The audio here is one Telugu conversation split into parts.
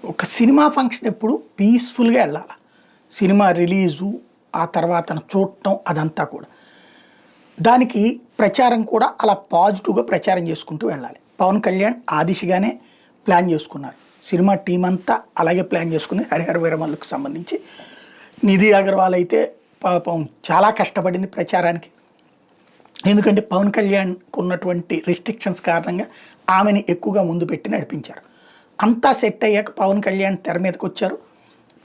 ఒక సినిమా ఫంక్షన్ ఎప్పుడు పీస్ఫుల్గా వెళ్ళాలి. సినిమా రిలీజు ఆ తర్వాత చూడటం అదంతా కూడా దానికి ప్రచారం కూడా అలా పాజిటివ్గా ప్రచారం చేసుకుంటూ వెళ్ళాలి. పవన్ కళ్యాణ్ ఆ దిశగానే ప్లాన్ చేసుకున్నారు. సినిమా టీం అంతా అలాగే ప్లాన్ చేసుకుని హరిహర వీరమల్లుకు సంబంధించి నిధి అగర్వాల్ అయితే పాపం చాలా కష్టపడింది ప్రచారానికి. ఎందుకంటే పవన్ కళ్యాణ్కు ఉన్నటువంటి రిస్ట్రిక్షన్స్ కారణంగా ఆమెని ఎక్కువగా ముందు పెట్టి నడిపించారు. అంతా సెట్ అయ్యాక పవన్ కళ్యాణ్ తెర మీదకి వచ్చారు,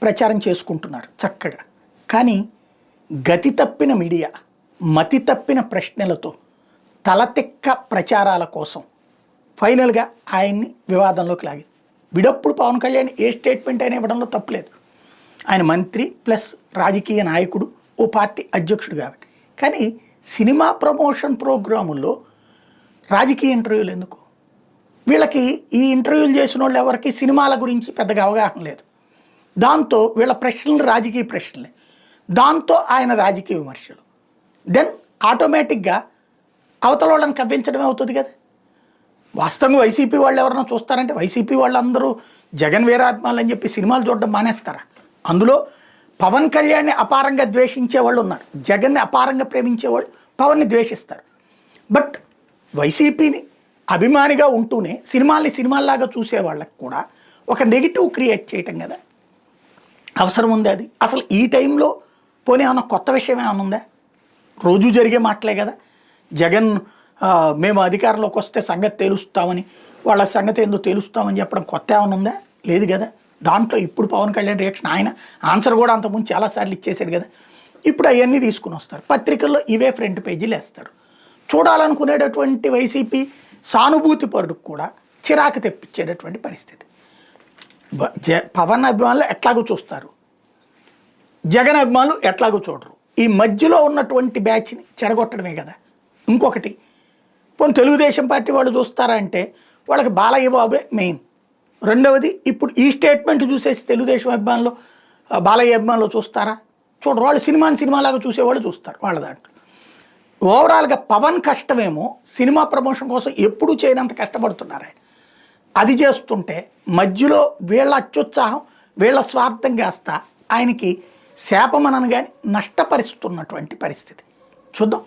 ప్రచారం చేసుకుంటున్నారు చక్కగా. కానీ గతి తప్పిన మీడియా, మతి తప్పిన ప్రశ్నలతో తలతిక్క ప్రచారాల కోసం ఫైనల్గా ఆయన్ని వివాదంలోకి లాగింది. విడప్పుడు పవన్ కళ్యాణ్ ఏ స్టేట్మెంట్ అయినా ఇవ్వడంలో తప్పులేదు. ఆయన మంత్రి ప్లస్ రాజకీయ నాయకుడు, ఓ పార్టీ అధ్యక్షుడు కాబట్టి. కానీ సినిమా ప్రమోషన్ ప్రోగ్రాముల్లో రాజకీయ ఇంటర్వ్యూలు ఎందుకు? వీళ్ళకి ఈ ఇంటర్వ్యూలు చేసిన వాళ్ళు ఎవరికి సినిమాల గురించి పెద్దగా అవగాహన లేదు. దాంతో వీళ్ళ ప్రశ్నలు రాజకీయ ప్రశ్నలే, దాంతో ఆయన రాజకీయ విమర్శలు. దెన్ ఆటోమేటిక్గా అవతల వాళ్ళని కవ్వించడమే అవుతుంది కదా. వాస్తవంగా వైసీపీ వాళ్ళు ఎవరైనా చూస్తారంటే వైసీపీ వాళ్ళందరూ జగన్ వీరాత్మాలు అని చెప్పి సినిమాలు చూడడం మానేస్తారా? అందులో పవన్ కళ్యాణ్ని అపారంగా ద్వేషించే వాళ్ళు ఉన్నారు, జగన్ని అపారంగా ప్రేమించేవాళ్ళు పవన్ని ద్వేషిస్తారు. బట్ వైసీపీని అభిమానిగా ఉంటూనే సినిమాల్ని సినిమాల్లాగా చూసే వాళ్ళకి కూడా ఒక నెగిటివ్ క్రియేట్ చేయటం కదా అవసరం ఉంది. అది అసలు ఈ టైంలో పోనీ ఏమన్నా కొత్త విషయం ఏమైనా ఉందా? రోజు జరిగే మాటలే కదా. జగన్ మేము అధికారంలోకి వస్తే సంగతి తేలుస్తామని, వాళ్ళ సంగతి ఏందో తేలుస్తామని చెప్పడం కొత్త ఏమైనా ఉందా? లేదు కదా. దాంట్లో ఇప్పుడు పవన్ కళ్యాణ్ రియాక్షన్, ఆయన ఆన్సర్ కూడా అంతకుముందు చాలాసార్లు ఇచ్చేసాడు కదా. ఇప్పుడు అవన్నీ తీసుకుని వస్తారు, పత్రికల్లో ఇవే ఫ్రంట్ పేజీలు వేస్తారు. చూడాలనుకునేటటువంటి వైసీపీ సానుభూతి పరుడుకు కూడా చిరాకు తెప్పించేటటువంటి పరిస్థితి. పవన్ అభిమానులు ఎట్లాగో చూస్తారు, జగన్ అభిమానులు ఎట్లాగో చూడరు. ఈ మధ్యలో ఉన్నటువంటి బ్యాచ్ని చెడగొట్టడమే కదా. ఇంకొకటి పోనీ తెలుగుదేశం పార్టీ వాళ్ళు చూస్తారా అంటే వాళ్ళకి బాలయ్య బాబే మెయిన్. రెండవది ఇప్పుడు ఈ స్టేట్మెంట్ చూసేసి తెలుగుదేశం అభిమానులు బాలయ్య అభిమానులు చూస్తారా? చూడరు. వాళ్ళు సినిమాలాగా చూసేవాళ్ళు చూస్తారు వాళ్ళ దాంట్లో. ఓవరాల్గా పవన్ కష్టమేమో సినిమా ప్రమోషన్ కోసం ఎప్పుడూ చేయనంత కష్టపడుతున్నారు ఆయన. అది చేస్తుంటే మధ్యలో వీళ్ళ అత్యుత్సాహం, వీళ్ళ స్వార్థం కాస్త ఆయనకి శాపమనను కానీ నష్టపరుస్తున్నటువంటి పరిస్థితి చూద్దాం.